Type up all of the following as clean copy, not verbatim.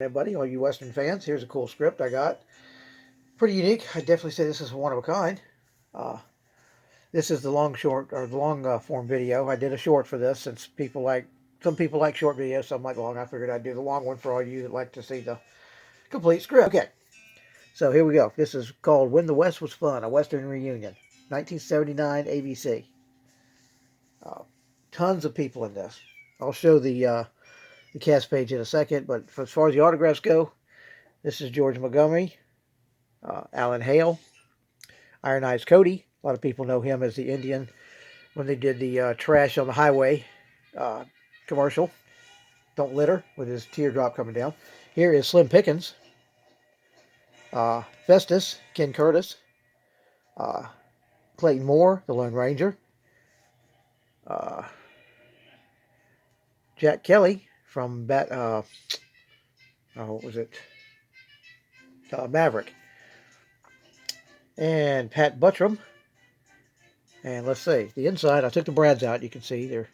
Everybody, all you Western fans, here's a cool script I got. Pretty unique. I definitely say this is one of a kind. Uh, this is the long short or the long form video. I did a short for this since some people like short videos, some like long. I figured I'd do the long one for all you that like to see the complete script. Okay, so here we go. This is called When the West Was Fun, a Western Reunion, 1979 ABC. Uh, Tons of people in this. I'll show the cast page in a second, but as far as the autographs go, this is George Montgomery, Alan Hale, Iron Eyes Cody. A lot of people know him as the Indian when they did the Trash on the Highway uh, commercial. Don't litter with his teardrop coming down. Here is Slim Pickens, Festus, Ken Curtis, uh, Clayton Moore, the Lone Ranger, uh, Jack Kelly from what was it? Maverick, and Pat Buttram. And let's see, the inside, I took the Brads out. You can see they're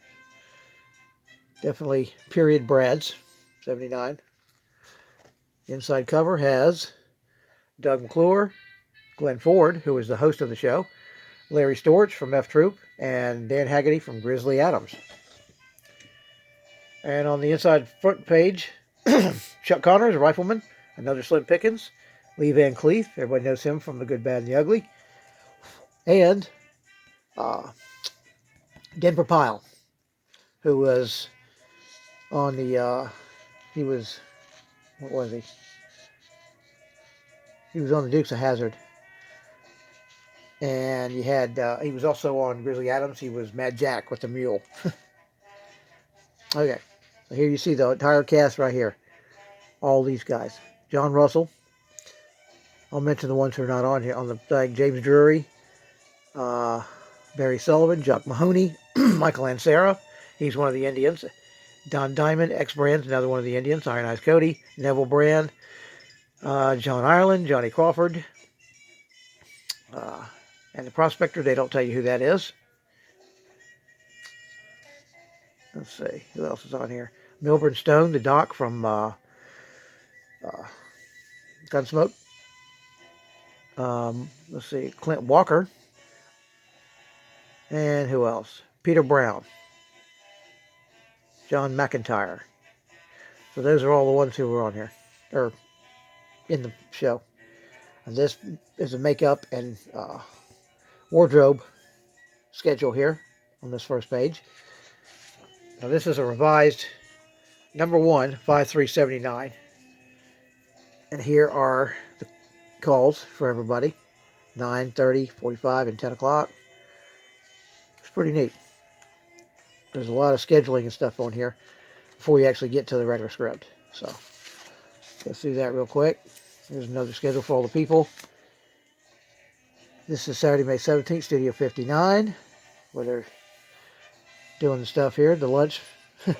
definitely period Brads, 79. The inside cover has Doug McClure, Glenn Ford, who was the host of the show, Larry Storch from F Troop, and Dan Haggerty from Grizzly Adams. And on the inside front page, Chuck Connors, a rifleman, another Slim Pickens, Lee Van Cleef, everybody knows him from The Good, Bad, and the Ugly, and uh, Denver Pyle, who was on what was he? He was on the Dukes of Hazzard. And he was also on Grizzly Adams. He was Mad Jack with the mule. Okay, so here you see the entire cast right here. All these guys. John Russell. I'll mention the ones who are not on here on the thing. James Drury, uh, Barry Sullivan, Jock Mahoney, Michael Ansara. He's one of the Indians. Don Diamond, ex-Brand, another one of the Indians. Iron Eyes Cody, Neville Brand, John Ireland, Johnny Crawford, and the Prospector. They don't tell you who that is. Let's see who else is on here. Milburn Stone, the Doc from Gunsmoke. Let's see, Clint Walker, and who else? Peter Brown, John McIntyre. So those are all the ones who were on here, or in the show. And this is a makeup and wardrobe schedule here on this first page. Now this is a revised number 1, 5379. And here are the calls for everybody. 9, 30, 45, and 10 o'clock. It's pretty neat. There's a lot of scheduling and stuff on here before you actually get to the regular script. So let's do that real quick. Here's another schedule for all the people. This is Saturday, May 17th, Studio 59, where they're doing the stuff here, the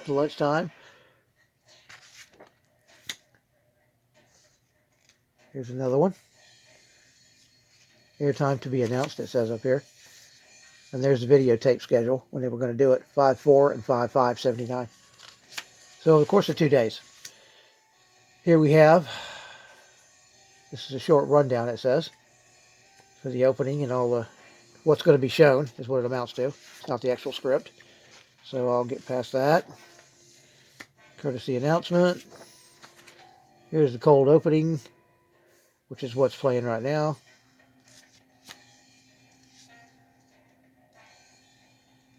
lunchtime. Here's another one. Airtime to be announced, it says up here. And there's the videotape schedule when they were going to do it, 5/4 and 5/5/79. So over the course of 2 days. Here we have, this is a short rundown, it says, for the opening and all the, what's going to be shown is what it amounts to. It's not the actual script. So I'll get past that. Courtesy announcement. Here's the cold opening, which is what's playing right now.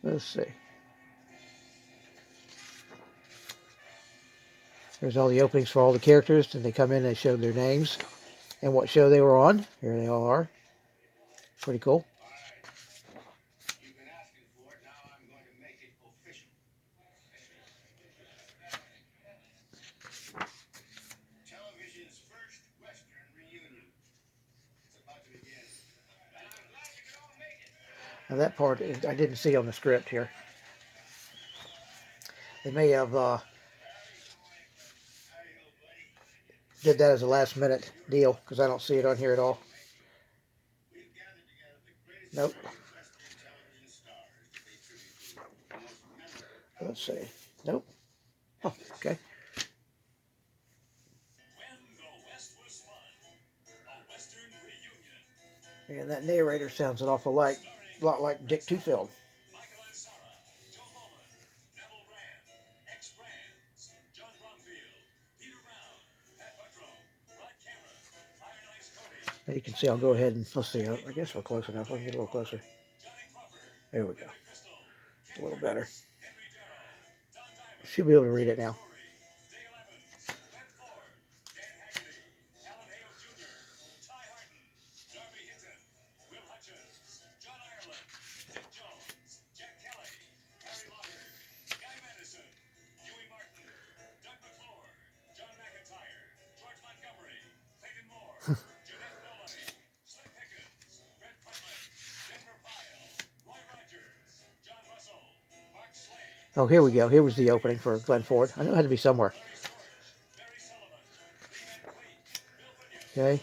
Let's see. There's all the openings for all the characters. And they come in, they show their names and what show they were on. Here they all are. Pretty cool. Now that part I didn't see on the script here. They may have did that as a last minute deal because I don't see it on here at all. Nope. Let's see. Nope. Oh, okay. And that narrator sounds an awful lot like Dick Tufeld. You can see, I'll go ahead and, let's see, I guess we're close enough. We can get a little closer. There we go. A little better. Should be able to read it now. Oh, here we go. Here was the opening for Glenn Ford. I knew it had to be somewhere. Okay.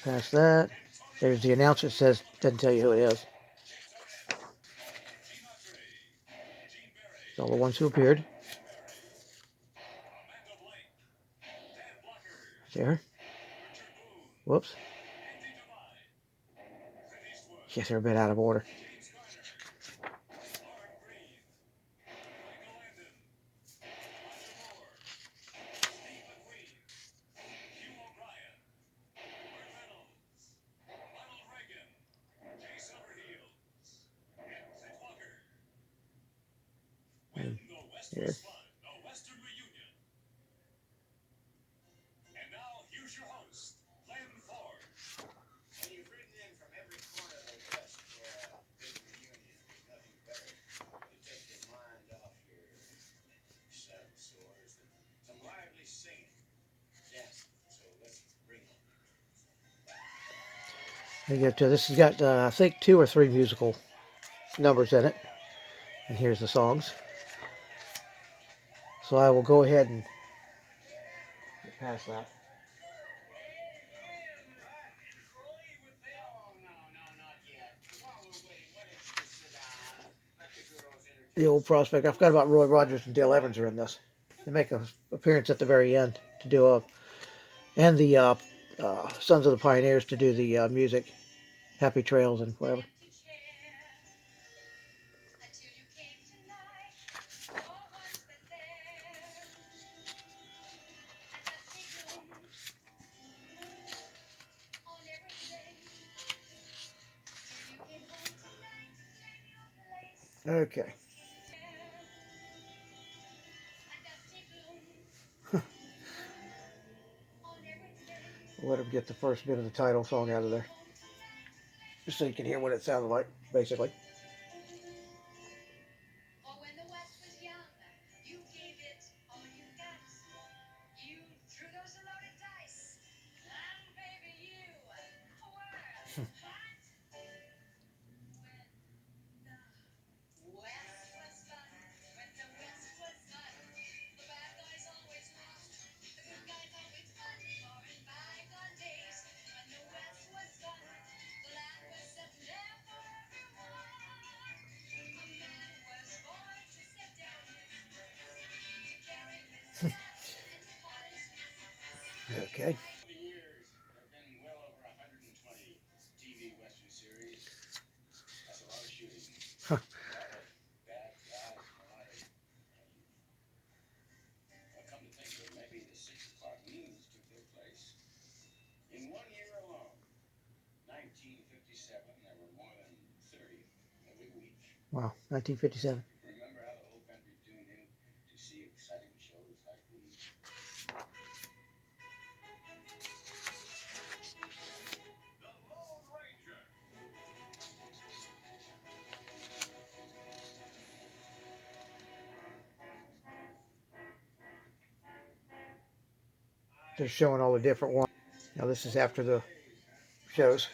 Past that. There's the announcer that says, doesn't tell you who it is. It's all the ones who appeared. There. Whoops. Guess they're a bit out of order. Here. We get to, this has got, I think, 2 or 3 musical numbers in it. And here's the songs. So I will go ahead and get past that. The old prospect. I forgot about Roy Rogers and Dale Evans are in this. They make an appearance at the very end to do a, and the Sons of the Pioneers to do the music, Happy Trails and whatever. Okay. We'll let him get the first bit of the title song out of there. Just so you can hear what it sounded like, basically. Okay. Huh. Wow, 1957. They're showing all the different ones. Now this is after the shows.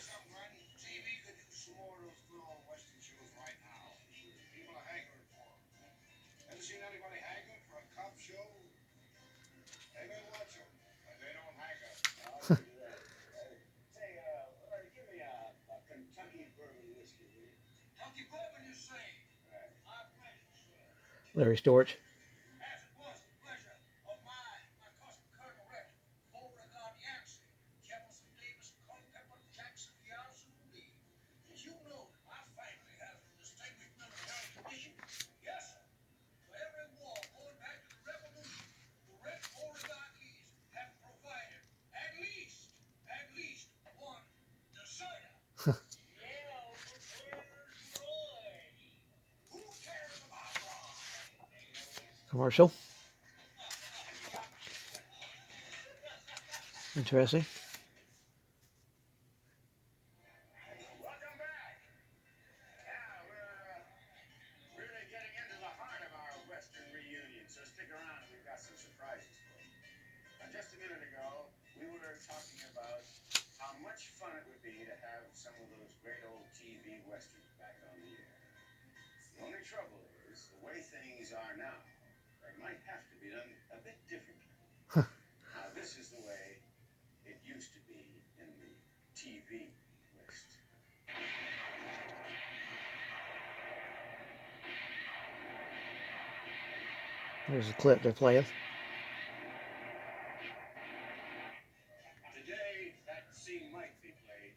Larry Storch. commercial. Interesting. Welcome back. Yeah, we're really getting into the heart of our Western reunion, so stick around. We've got some surprises for you. Now, just a minute ago, we were talking about how much fun it would be to have some of those great old TV Westerns back on the air. The only trouble is, the way things are now, they might have to be done a bit differently. Now, this is the way it used to be in the TV West. Here's the clip they're playing. Today, that scene might be played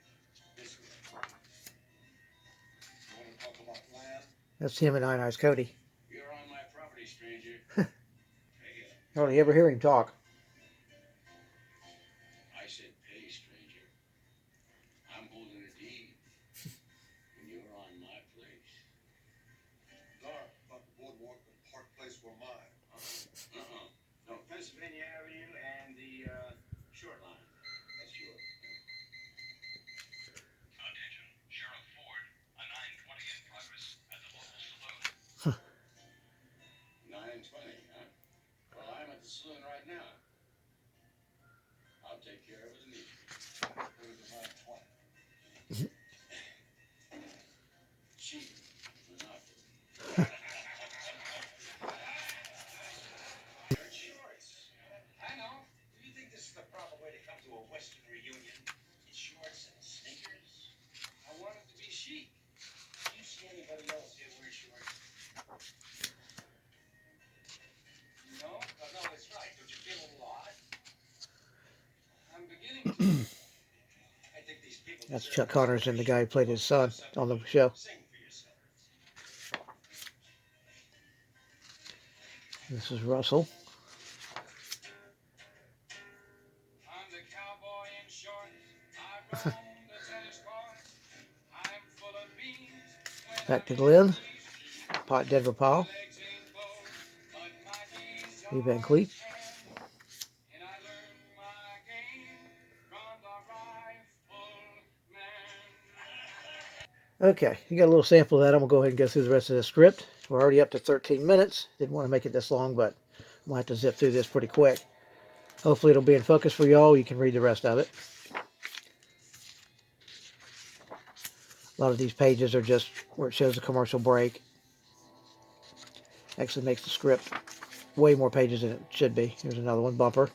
this way. You want to talk about land? That's him and Iron Eyes Cody. You're on my property, stranger. Pay up. Hardly ever hear him talk. I said pay, stranger. I'm holding a deed. And you're on my place. Darn, thought the boardwalk and Park Place were mine. No, Pennsylvania Avenue and the short line. That's yours. Attention, Sheriff Ford. A 920 in progress at the local saloon. 920, huh? Well, I'm at the saloon right now. I'll take care of it immediately. Go to the 920. Cheap. Monopoly. Shorts. I know. Do you think this is the proper way to come to a Western reunion? In shorts and sneakers? I want it to be chic. Do you see anybody else here wear shorts? No? Oh, no, that's right. Don't you feel a little odd? I'm beginning to. I think these people. That's deserve Chuck Connors and the guy who played his son on the show. Sing for yourself. This is Russell. I'm the cowboy in shorts. I roam the tennis courts. I'm full of beans. When Back to I'm Glenn. Pot Denver Powell. legs ain't bow, but my knees Lee are Van Cleef. and I learned my game from the rifleman. Okay, you got a little sample of that. I'm going to go ahead and go through the rest of the script. We're already up to 13 minutes. Didn't want to make it this long, but I'm going to have to zip through this pretty quick. Hopefully it'll be in focus for y'all. You can read the rest of it. A lot of these pages are just where it shows a commercial break. Actually makes the script way more pages than it should be. Here's another one, bumper.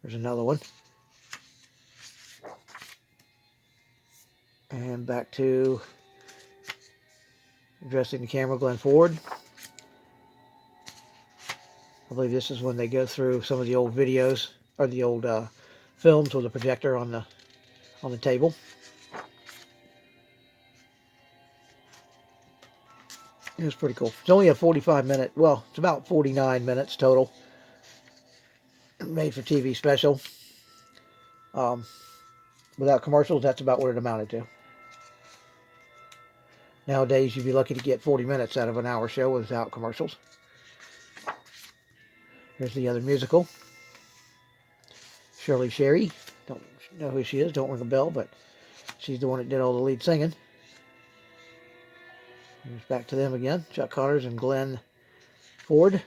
There's another one. And back to addressing the camera, Glenn Ford. I believe this is when they go through some of the old videos or the old films with a projector on the table. It was pretty cool. It's only a 45-minute, well, it's about 49 minutes total. Made for TV special. Without commercials, that's about what it amounted to. Nowadays, you'd be lucky to get 40 minutes out of an hour show without commercials. Here's the other musical. Shirley Sherry. Don't know who she is. Don't ring a bell, but she's the one that did all the lead singing. Here's back to them again. Chuck Connors and Glenn Ford.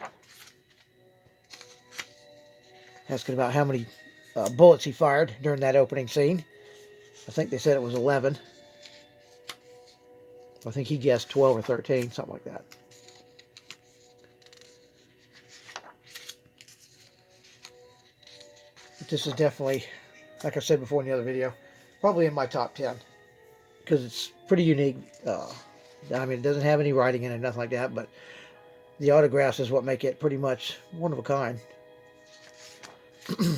Asking about how many bullets he fired during that opening scene. I think they said it was 11. I think he guessed 12 or 13, something like that. But this is definitely, like I said before in the other video, probably in my top 10. Because it's pretty unique. I mean, it doesn't have any writing in it, nothing like that, but the autographs is what make it pretty much one of a kind.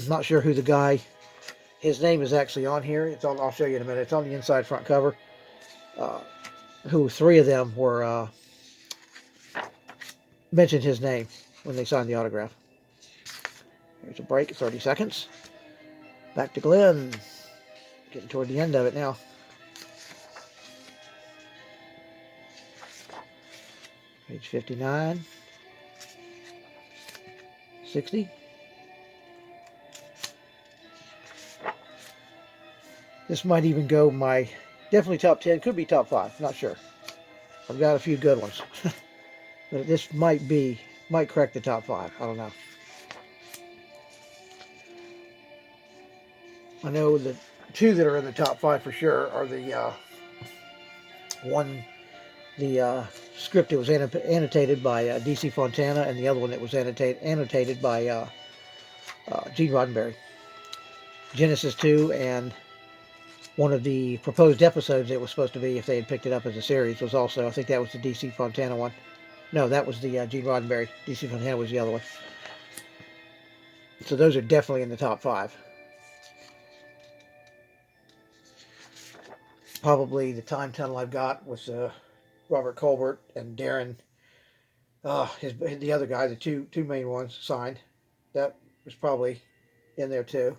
Not sure who the guy, his name is actually on here. It's on. I'll show you in a minute. It's on the inside front cover. Who three of them were mentioned his name when they signed the autograph. Here's a break, 30 seconds. Back to Glenn. Getting toward the end of it now. Page 59. 60. This might even go my, definitely top 10, could be top 5, not sure. I've got a few good ones. But this might crack the top 5, I don't know. I know the two that are in the top 5 for sure are the script that was annotated by DC Fontana, and the other one that was annotated by Gene Roddenberry. Genesis 2, and one of the proposed episodes it was supposed to be, if they had picked it up as a series, was also, I think that was the DC Fontana one. No, that was the Gene Roddenberry. DC Fontana was the other one. So those are definitely in the top 5. Probably the time tunnel I've got was Robert Colbert and Darren, the other guy, the two main ones signed. That was probably in there too.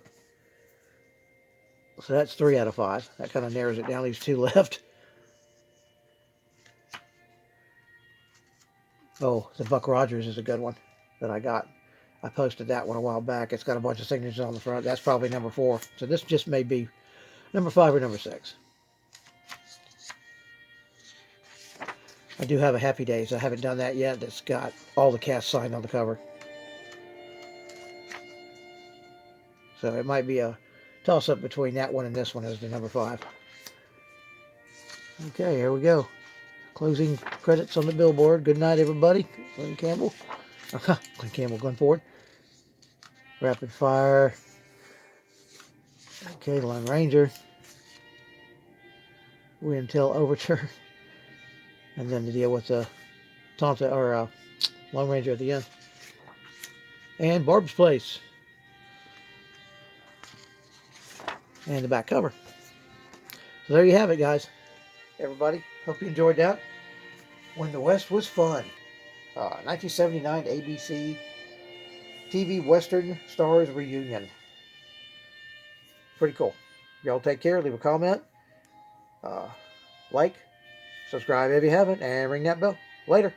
So that's 3 out of 5. That kind of narrows it down. Leaves 2 left. Oh, the Buck Rogers is a good one that I got. I posted that one a while back. It's got a bunch of signatures on the front. That's probably number 4. So this just may be number 5 or number 6. I do have a Happy Days. I haven't done that yet. That's got all the cast signed on the cover. So it might be a toss-up between that one and this one as the number 5. Okay, here we go. Closing credits on the billboard. Good night, everybody. Glenn Campbell. Glenn Ford. Rapid Fire. Okay, Lone Ranger. Wintel Overture. And then the deal with the Lone Ranger at the end. And Barb's Place. And the back cover. So there you have it, guys. Everybody, hope you enjoyed that. When the West Was Fun. 1979 ABC TV Western Stars Reunion. Pretty cool. Y'all take care. Leave a comment. Like. Subscribe if you haven't. And ring that bell. Later.